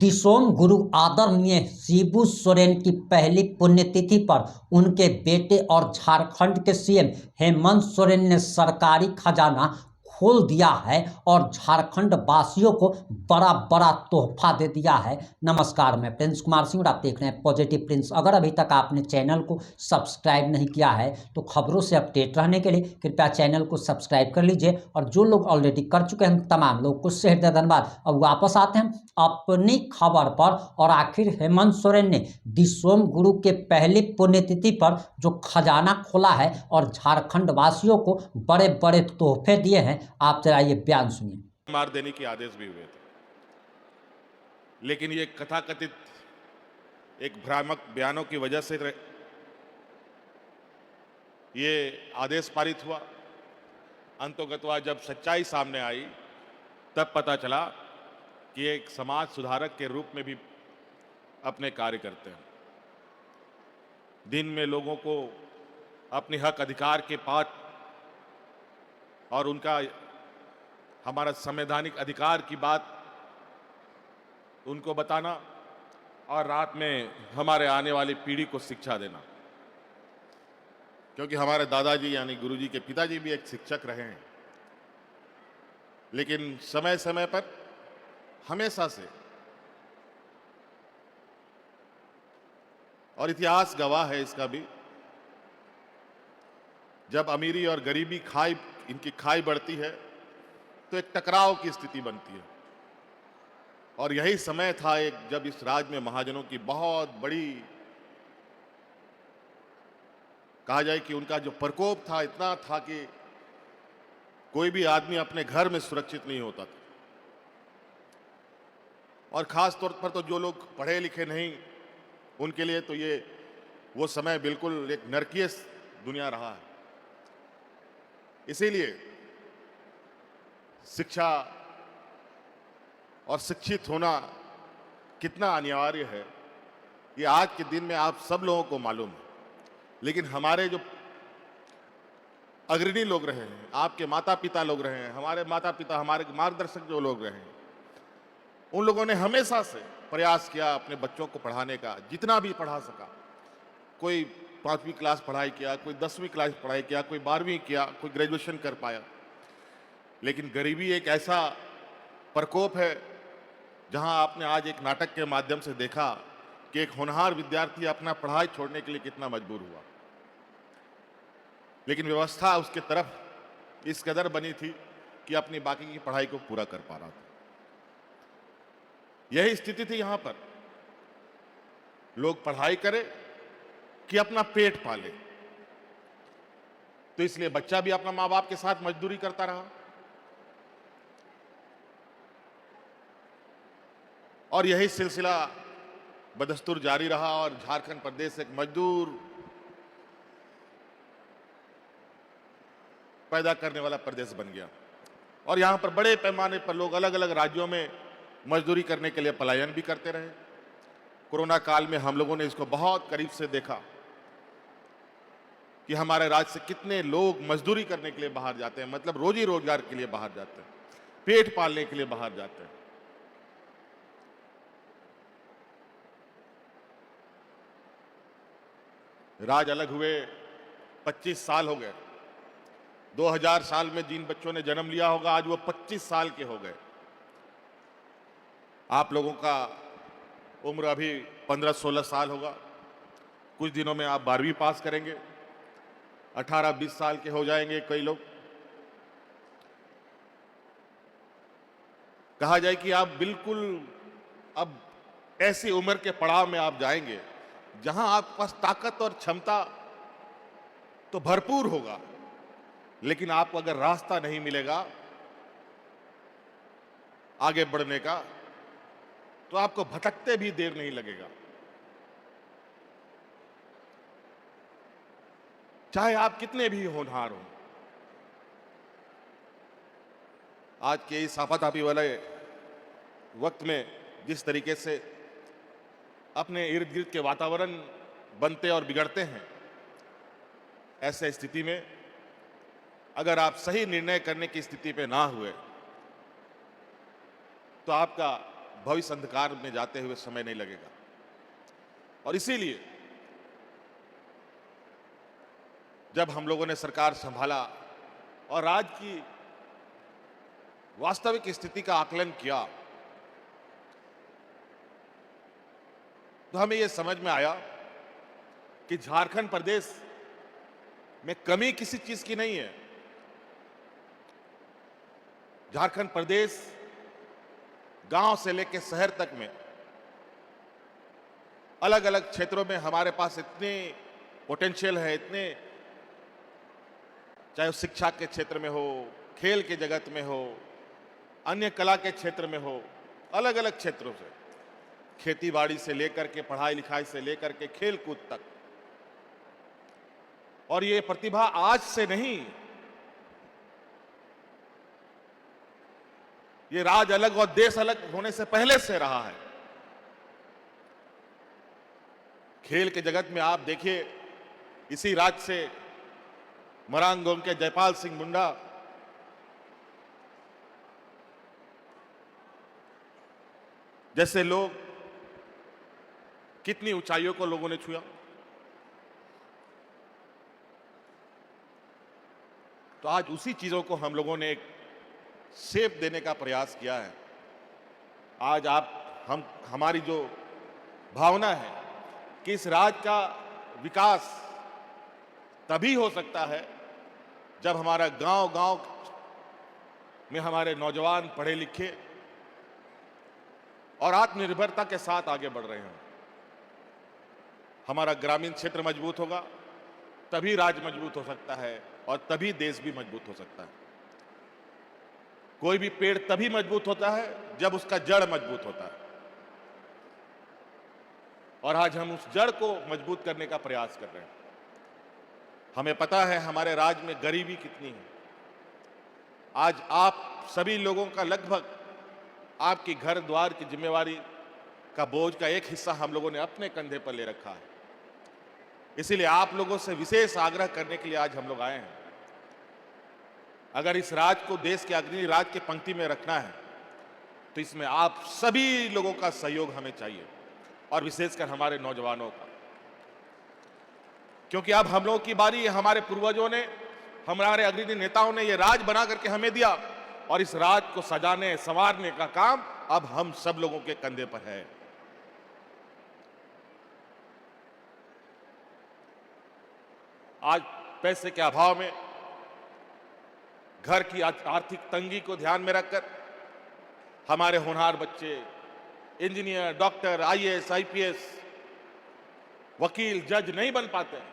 दिसोम गुरु आदरणीय शिबू सोरेन की पहली पुण्यतिथि पर उनके बेटे और झारखंड के सीएम हेमंत सोरेन ने सरकारी खजाना खोल दिया है और झारखंड वासियों को बड़ा बड़ा तोहफा दे दिया है। नमस्कार, मैं प्रिंस कुमार सिंह और आप देख रहे हैं पॉजिटिव प्रिंस। अगर अभी तक आपने चैनल को सब्सक्राइब नहीं किया है तो खबरों से अपडेट रहने के लिए कृपया चैनल को सब्सक्राइब कर लीजिए, और जो लोग ऑलरेडी कर चुके हैं तमाम लोग को हृदय धन्यवाद। अब वापस आते हैं अपनी खबर पर, और आखिर हेमंत सोरेन ने दिसोम गुरु के पहली पुण्यतिथि पर जो खजाना खोला है और झारखंड वासियों को बड़े बड़े तोहफे दिए हैं, आप जरा ये बयान सुनिए। मार देने के आदेश भी हुए थे, लेकिन ये कथाकथित एक भ्रामक बयानों की वजह से ये आदेश पारित हुआ। अंतोगत्वा जब सच्चाई सामने आई तब पता चला कि एक समाज सुधारक के रूप में भी अपने कार्य करते हैं। दिन में लोगों को अपने हक अधिकार के पाठ और उनका हमारा संवैधानिक अधिकार की बात उनको बताना, और रात में हमारे आने वाली पीढ़ी को शिक्षा देना, क्योंकि हमारे दादाजी यानी गुरुजी के पिताजी भी एक शिक्षक रहे हैं। लेकिन समय समय पर हमेशा से, और इतिहास गवाह है इसका भी, जब अमीरी और गरीबी इनकी खाई बढ़ती है तो एक टकराव की स्थिति बनती है। और यही समय था एक जब इस राज्य में महाजनों की बहुत बड़ी, कहा जाए कि उनका जो प्रकोप था इतना था कि कोई भी आदमी अपने घर में सुरक्षित नहीं होता था। और खास तौर पर तो जो लोग पढ़े लिखे नहीं, उनके लिए तो ये वो समय बिल्कुल एक नरकीय दुनिया रहा है। इसीलिए शिक्षा और शिक्षित होना कितना अनिवार्य है ये आज के दिन में आप सब लोगों को मालूम है। लेकिन हमारे जो अग्रणी लोग रहे हैं, आपके माता पिता लोग रहे हैं, हमारे माता पिता, हमारे मार्गदर्शक जो लोग रहे हैं, उन लोगों ने हमेशा से प्रयास किया अपने बच्चों को पढ़ाने का, जितना भी पढ़ा सका। कोई 5वीं क्लास पढ़ाई किया, कोई 10वीं क्लास पढ़ाई किया, कोई 12वीं किया, कोई ग्रेजुएशन कर पाया। लेकिन गरीबी एक ऐसा प्रकोप है जहां आपने आज एक नाटक के माध्यम से देखा कि एक होनहार विद्यार्थी अपना पढ़ाई छोड़ने के लिए कितना मजबूर हुआ। लेकिन व्यवस्था उसके तरफ इस कदर बनी थी कि अपनी बाकी की पढ़ाई को पूरा कर पा रहा था। यही स्थिति थी यहां पर। लोग पढ़ाई करें कि अपना पेट पाले, तो इसलिए बच्चा भी अपना मां बाप के साथ मजदूरी करता रहा। और यही सिलसिला बदस्तूर जारी रहा और झारखंड प्रदेश एक मजदूर पैदा करने वाला प्रदेश बन गया। और यहां पर बड़े पैमाने पर लोग अलग अलग राज्यों में मजदूरी करने के लिए पलायन भी करते रहे। कोरोना काल में हम लोगों ने इसको बहुत करीब से देखा कि हमारे राज्य से कितने लोग मजदूरी करने के लिए बाहर जाते हैं, मतलब रोजी रोजगार के लिए बाहर जाते हैं, पेट पालने के लिए बाहर जाते हैं। राज अलग हुए 25 साल हो गए। 2000 साल में जिन बच्चों ने जन्म लिया होगा आज वो 25 साल के हो गए। आप लोगों का उम्र अभी 15-16 साल होगा। कुछ दिनों में आप 12वीं पास करेंगे, 18-20 साल के हो जाएंगे कई लोग। कहा जाए कि आप बिल्कुल अब ऐसी उम्र के पड़ाव में आप जाएंगे जहां आपके पास ताकत और क्षमता तो भरपूर होगा, लेकिन आपको अगर रास्ता नहीं मिलेगा आगे बढ़ने का तो आपको भटकते भी देर नहीं लगेगा। चाहे आप कितने भी होनहार हो। आज के इस आपाधापी वाले वक्त में जिस तरीके से अपने इर्द गिर्द के वातावरण बनते और बिगड़ते हैं, ऐसे स्थिति में अगर आप सही निर्णय करने की स्थिति पे ना हुए तो आपका भविष्य अंधकार में जाते हुए समय नहीं लगेगा। और इसीलिए जब हम लोगों ने सरकार संभाला और राज्य की वास्तविक स्थिति का आकलन किया, तो हमें यह समझ में आया कि झारखंड प्रदेश में कमी किसी चीज की नहीं है। झारखंड प्रदेश गांव से लेकर शहर तक में अलग अलग क्षेत्रों में हमारे पास इतने पोटेंशियल है, इतने, चाहे वो शिक्षा के क्षेत्र में हो, खेल के जगत में हो, अन्य कला के क्षेत्र में हो, अलग अलग क्षेत्रों से, खेती बाड़ी से लेकर के पढ़ाई लिखाई से लेकर के खेल कूद तक। और ये प्रतिभा आज से नहीं, ये राज्य अलग और देश अलग होने से पहले से रहा है। खेल के जगत में आप देखिए, इसी राज्य से मरांगोंग के जयपाल सिंह मुंडा जैसे लोग, कितनी ऊंचाइयों को लोगों ने छुआ। तो आज उसी चीजों को हम लोगों ने एक शेप देने का प्रयास किया है। आज हमारी जो भावना है कि इस राज्य का विकास तभी हो सकता है जब हमारा गांव गांव में हमारे नौजवान पढ़े लिखे और आत्मनिर्भरता के साथ आगे बढ़ रहे हैं। हमारा ग्रामीण क्षेत्र मजबूत होगा, तभी राज्य मजबूत हो सकता है और तभी देश भी मजबूत हो सकता है। कोई भी पेड़ तभी मजबूत होता है जब उसका जड़ मजबूत होता है। और आज हम उस जड़ को मजबूत करने का प्रयास कर रहे हैं। हमें पता है हमारे राज्य में गरीबी कितनी है। आज आप सभी लोगों का लगभग आपकी घर द्वार की जिम्मेवारी का बोझ का एक हिस्सा हम लोगों ने अपने कंधे पर ले रखा है। इसीलिए आप लोगों से विशेष आग्रह करने के लिए आज हम लोग आए हैं। अगर इस राज्य को देश के अग्रणी राज्य की पंक्ति में रखना है तो इसमें आप सभी लोगों का सहयोग हमें चाहिए, और विशेषकर हमारे नौजवानों का। क्योंकि अब हम लोगों की बारी है। हमारे पूर्वजों ने, हमारे अग्रणी नेताओं ने यह राज बना करके हमें दिया, और इस राज को सजाने संवारने का काम अब हम सब लोगों के कंधे पर है। आज पैसे के अभाव में, घर की आर्थिक तंगी को ध्यान में रखकर हमारे होनहार बच्चे इंजीनियर, डॉक्टर, आईएएस, आईपीएस, वकील, जज नहीं बन पाते हैं।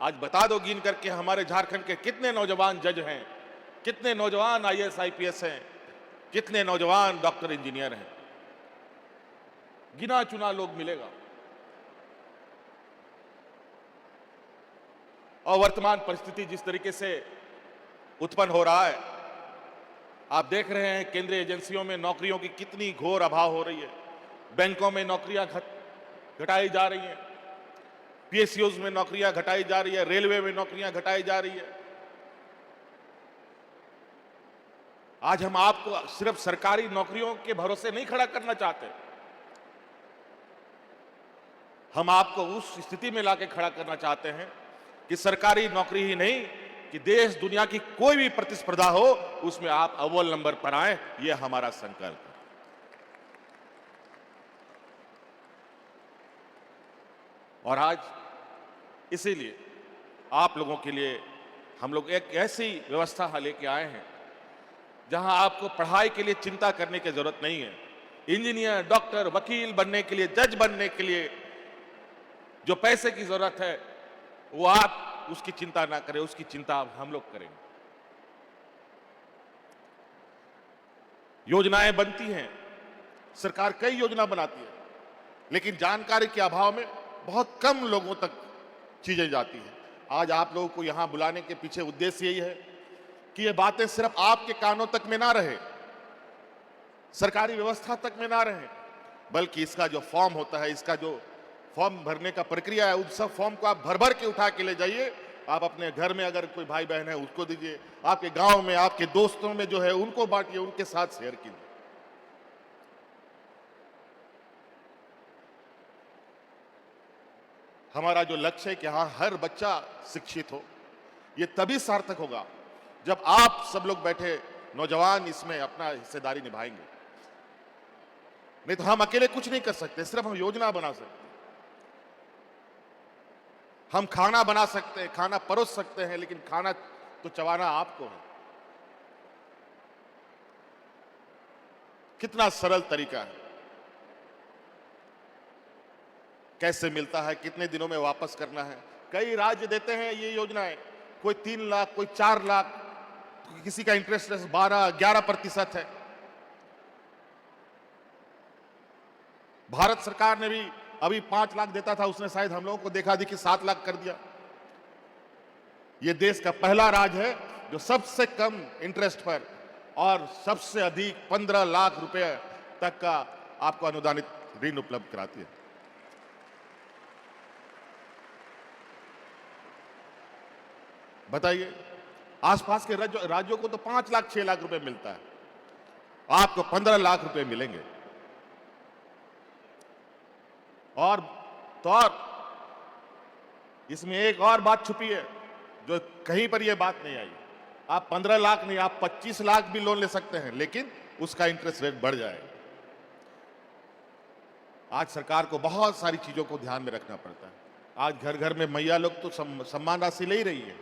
आज बता दो गिन करके हमारे झारखंड के कितने नौजवान जज हैं, कितने नौजवान आईएएस, आईपीएस हैं, कितने नौजवान डॉक्टर, इंजीनियर हैं। गिना चुना लोग मिलेगा। और वर्तमान परिस्थिति जिस तरीके से उत्पन्न हो रहा है, आप देख रहे हैं केंद्रीय एजेंसियों में नौकरियों की कितनी घोर अभाव हो रही है। बैंकों में नौकरियां घटाई जा रही हैं, पीएसयूज में नौकरियां घटाई जा रही है, रेलवे में नौकरियां घटाई जा रही है। आज हम आपको सिर्फ सरकारी नौकरियों के भरोसे नहीं खड़ा करना चाहते, हम आपको उस स्थिति में लाके खड़ा करना चाहते हैं कि सरकारी नौकरी ही नहीं, कि देश दुनिया की कोई भी प्रतिस्पर्धा हो उसमें आप अव्वल नंबर पर आए। यह हमारा संकल्प है। और आज इसीलिए आप लोगों के लिए हम लोग एक ऐसी व्यवस्था लेके आए हैं जहां आपको पढ़ाई के लिए चिंता करने की जरूरत नहीं है। इंजीनियर, डॉक्टर, वकील बनने के लिए, जज बनने के लिए जो पैसे की जरूरत है वो आप उसकी चिंता ना करें, उसकी चिंता हम लोग करेंगे। योजनाएं बनती हैं, सरकार कई योजना बनाती है, लेकिन जानकारी के अभाव में बहुत कम लोगों तक चीजें जाती हैं। आज आप लोगों को यहां बुलाने के पीछे उद्देश्य यही है कि ये बातें सिर्फ आपके कानों तक में ना रहे, सरकारी व्यवस्था तक में ना रहे, बल्कि इसका जो फॉर्म होता है, इसका जो फॉर्म भरने का प्रक्रिया है, उस सब फॉर्म को आप भर भर के उठा के ले जाइए। आप अपने घर में अगर कोई भाई बहन है उसको दीजिए, आपके गांव में, आपके दोस्तों में जो है उनको बांटिए, उनके साथ शेयर कीजिए। हमारा जो लक्ष्य है कि हाँ हर बच्चा शिक्षित हो, ये तभी सार्थक होगा जब आप सब लोग बैठे नौजवान इसमें अपना हिस्सेदारी निभाएंगे। नहीं तो हम अकेले कुछ नहीं कर सकते, सिर्फ हम योजना बना सकते हैं, हम खाना बना सकते हैं, खाना परोस सकते हैं, लेकिन खाना तो चबाना आपको है। कितना सरल तरीका है, कैसे मिलता है, कितने दिनों में वापस करना है। कई राज्य देते हैं ये योजनाएं, कोई 3 लाख, कोई 4 लाख, किसी का इंटरेस्ट 12-11% है। भारत सरकार ने भी अभी 5 लाख देता था, उसने शायद हम लोगों को देखा दी कि 7 लाख कर दिया। ये देश का पहला राज्य है जो सबसे कम इंटरेस्ट पर और सबसे अधिक 15 लाख रुपए तक का आपको अनुदानित ऋण उपलब्ध कराती है। बताइए, आसपास के राज्यों को तो 5 लाख 6 लाख रुपए मिलता है, आपको 15 लाख रुपए मिलेंगे। और तो और इसमें एक और बात छुपी है जो कहीं पर यह बात नहीं आई। आप 15 लाख नहीं, आप 25 लाख भी लोन ले सकते हैं, लेकिन उसका इंटरेस्ट रेट बढ़ जाएगा। आज सरकार को बहुत सारी चीजों को ध्यान में रखना पड़ता है। आज घर घर में मैया लोग तो सम्मान राशि ले ही रही है,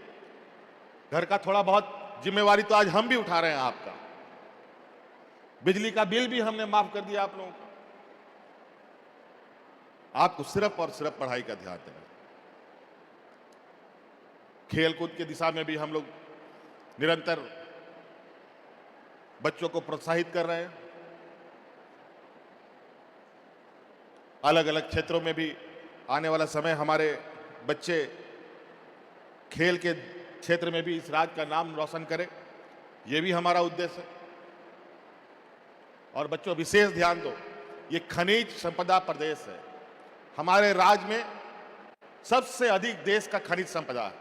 घर का थोड़ा बहुत जिम्मेवारी तो आज हम भी उठा रहे हैं। आपका बिजली का बिल भी हमने माफ कर दिया आप लोगों को। आपको सिर्फ और सिर्फ पढ़ाई का ध्यान देना। खेलकूद की दिशा में भी हम लोग निरंतर बच्चों को प्रोत्साहित कर रहे हैं। अलग अलग क्षेत्रों में भी आने वाला समय हमारे बच्चे खेल के क्षेत्र में भी इस राज्य का नाम रोशन करें, यह भी हमारा उद्देश्य है। और बच्चों विशेष ध्यान दो, ये खनिज संपदा प्रदेश है। हमारे राज्य में सबसे अधिक देश का खनिज संपदा है,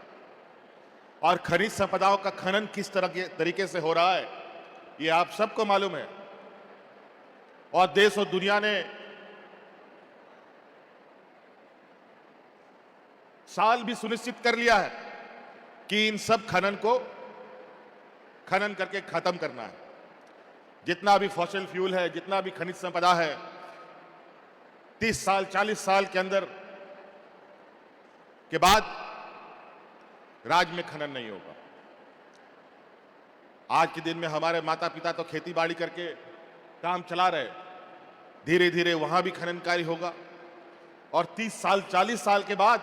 और खनिज संपदाओं का खनन किस तरह के तरीके से हो रहा है ये आप सबको मालूम है। और देश और दुनिया ने साल भी सुनिश्चित कर लिया है कि इन सब खनन को खनन करके खत्म करना है। जितना भी फॉसिल फ्यूल है, जितना भी खनिज संपदा है, 30 साल 40 साल के अंदर के बाद राज्य में खनन नहीं होगा। आज के दिन में हमारे माता पिता तो खेती बाड़ी करके काम चला रहे, धीरे धीरे वहां भी खनन कार्य होगा। और 30 साल 40 साल के बाद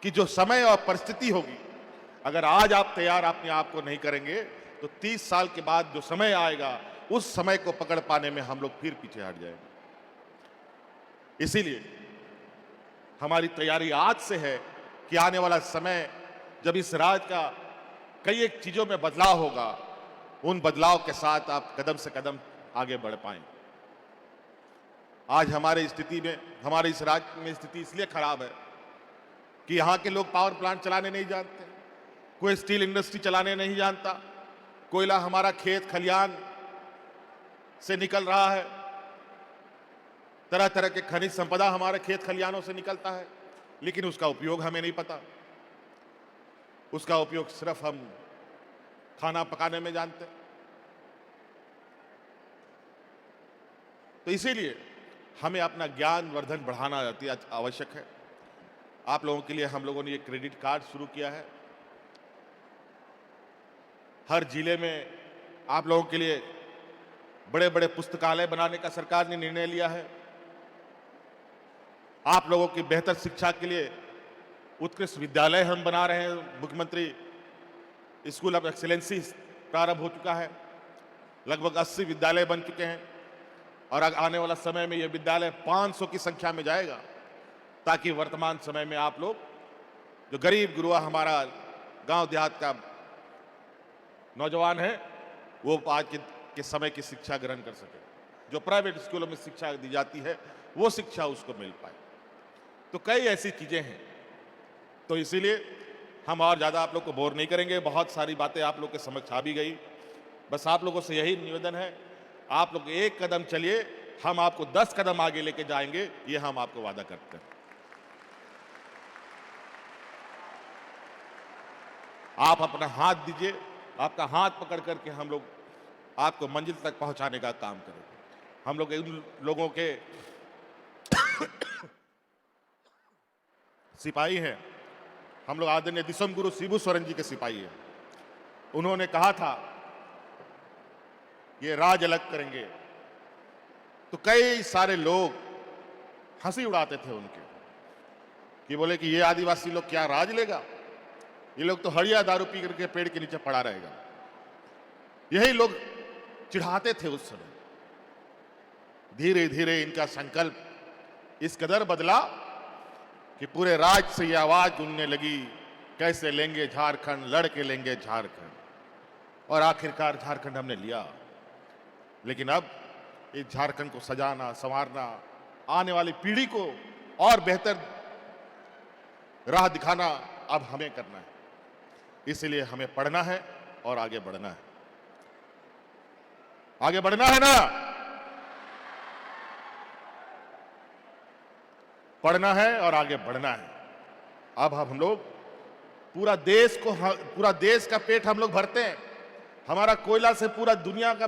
की जो समय और परिस्थिति होगी, अगर आज आप तैयार अपने आप को नहीं करेंगे तो 30 साल के बाद जो समय आएगा उस समय को पकड़ पाने में हम लोग फिर पीछे हट जाएंगे। इसीलिए हमारी तैयारी आज से है कि आने वाला समय जब इस राज्य का कई एक चीजों में बदलाव होगा, उन बदलाव के साथ आप कदम से कदम आगे बढ़ पाएं। आज हमारे स्थिति में, हमारे इस राज्य में स्थिति इसलिए खराब है कि यहां के लोग पावर प्लांट चलाने नहीं जानते, कोई स्टील इंडस्ट्री चलाने नहीं जानता, कोयला हमारा खेत खलियान से निकल रहा है, तरह तरह के खनिज संपदा हमारे खेत खलियानों से निकलता है, लेकिन उसका उपयोग हमें नहीं पता। उसका उपयोग सिर्फ हम खाना पकाने में जानते हैं। तो इसीलिए हमें अपना ज्ञान वर्धन बढ़ाना आवश्यक है। आप लोगों के लिए हम लोगों ने ये क्रेडिट कार्ड शुरू किया है। हर जिले में आप लोगों के लिए बड़े बड़े पुस्तकालय बनाने का सरकार ने निर्णय लिया है। आप लोगों की बेहतर शिक्षा के लिए उत्कृष्ट विद्यालय हम बना रहे हैं। मुख्यमंत्री स्कूल ऑफ एक्सीलेंसी प्रारंभ हो चुका है, लगभग 80 विद्यालय बन चुके हैं, और आने वाला समय में यह विद्यालय 500 की संख्या में जाएगा, ताकि वर्तमान समय में आप लोग जो गरीब गुरुआ हमारा गांव देहात का नौजवान है वो आज के समय की शिक्षा ग्रहण कर सके। जो प्राइवेट स्कूलों में शिक्षा दी जाती है वो शिक्षा उसको मिल पाए। तो कई ऐसी चीजें हैं। तो इसीलिए हम और ज़्यादा आप लोग को बोर नहीं करेंगे, बहुत सारी बातें आप लोग के समक्ष आ भी गई। बस आप लोगों से यही निवेदन है, आप लोग एक कदम चलिए, हम आपको 10 कदम आगे लेके जाएंगे, ये हम आपको वादा करते हैं। आप अपना हाथ दीजिए, आपका हाथ पकड़ करके हम लोग आपको मंजिल तक पहुंचाने का काम करें। हम लोग इन लोगों के सिपाही हैं। हम लोग आदरणीय दिसम गुरु शिबू सोरेन जी के सिपाही हैं। उन्होंने कहा था ये राज अलग करेंगे, तो कई सारे लोग हंसी उड़ाते थे उनके, कि बोले कि ये आदिवासी लोग क्या राज लेगा, ये लोग तो हड़िया दारू पी करके पेड़ के नीचे पड़ा रहेगा। यही लोग चिढ़ाते थे उस समय। धीरे धीरे इनका संकल्प इस कदर बदला कि पूरे राज्य से ये आवाज गूंजने लगी, कैसे लेंगे झारखंड, लड़के लेंगे झारखंड। और आखिरकार झारखंड हमने लिया। लेकिन अब इस झारखंड को सजाना, संवारना, आने वाली पीढ़ी को और बेहतर राह दिखाना अब हमें करना है। इसलिए हमें पढ़ना है और आगे बढ़ना है। आगे बढ़ना है ना, पढ़ना है और आगे बढ़ना है। अब हम लोग पूरा देश का पेट हम लोग भरते हैं। हमारा कोयला से पूरा दुनिया का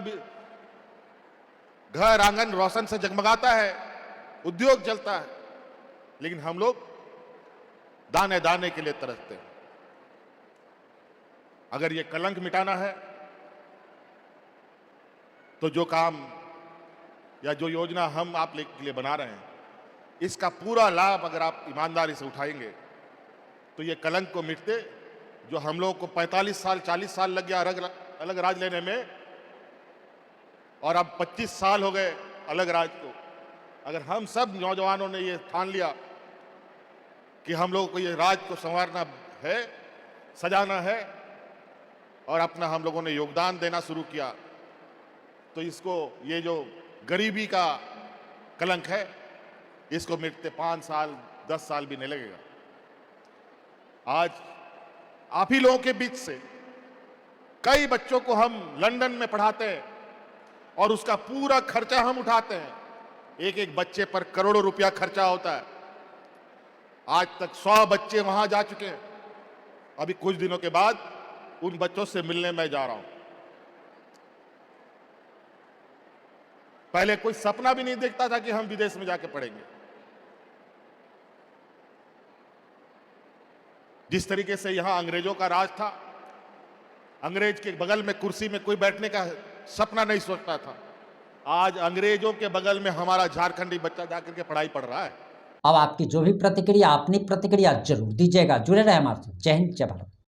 घर आंगन रोशन से जगमगाता है, उद्योग चलता है। लेकिन हम लोग दाने दाने के लिए तरसते हैं। अगर ये कलंक मिटाना है तो जो काम या जो योजना हम आप के लिए बना रहे हैं, इसका पूरा लाभ अगर आप ईमानदारी से उठाएंगे तो ये कलंक को मिटते, जो हम लोग को 45 साल 40 साल लग गया अलग राज लेने में, और अब 25 साल हो गए अलग राज को। अगर हम सब नौजवानों ने ये ठान लिया कि हम लोगों को ये राज को संवारना है, सजाना है, और अपना हम लोगों ने योगदान देना शुरू किया, तो इसको, ये जो गरीबी का कलंक है, इसको मिटते 5 साल 10 साल भी नहीं लगेगा। आज आप ही लोगों के बीच से कई बच्चों को हम लंदन में पढ़ाते हैं और उसका पूरा खर्चा हम उठाते हैं। एक एक बच्चे पर करोड़ों रुपया खर्चा होता है। आज तक 100 बच्चे वहां जा चुके हैं। अभी कुछ दिनों के बाद उन बच्चों से मिलने मैं जा रहा हूं। पहले कोई सपना भी नहीं देखता था कि हम विदेश में जाके पढ़ेंगे। जिस तरीके से यहां अंग्रेजों का राज था, अंग्रेज के बगल में कुर्सी में कोई बैठने का सपना नहीं सोचता था। आज अंग्रेजों के बगल में हमारा झारखंडी बच्चा जाकर के पढ़ाई पढ़ रहा है। अब आपकी जो भी प्रतिक्रिया, अपनी प्रतिक्रिया जरूर दीजिएगा। जुड़े रहे हमारे साथ। जय हिंद, जय भारत।